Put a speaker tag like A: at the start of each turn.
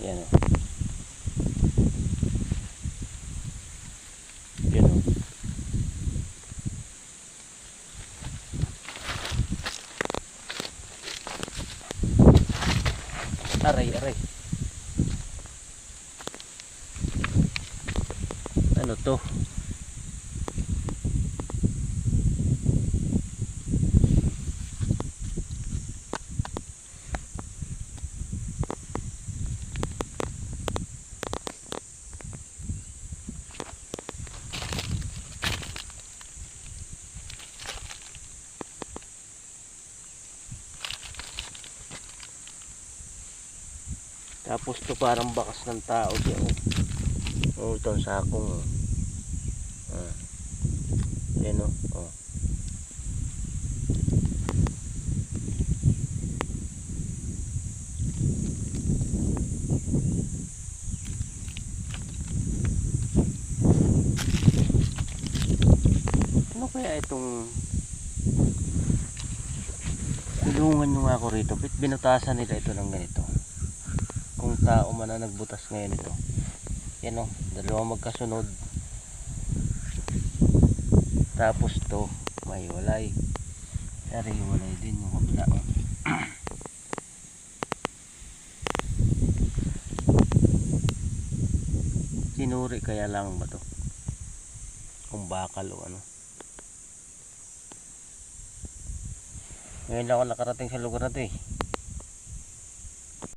A: Yan o. Yan o. Aray, aray. Ano to? Tapos to parang bakas ng tao siya. Oh, ito ang sakong. Yan o. Oh. Ano kaya itong tulungan nyo nga ako rito? Binutasan nila ito ng ganito. Kung tao man na nagbutas ngayon ito. Yan o, dalawang magkasunod. Tapos to may walay. Dari walay din yung kabila. Sinuri kaya lang ba to? Kung bakal o ano. Ngayon lang ako nakarating sa lugar na to eh.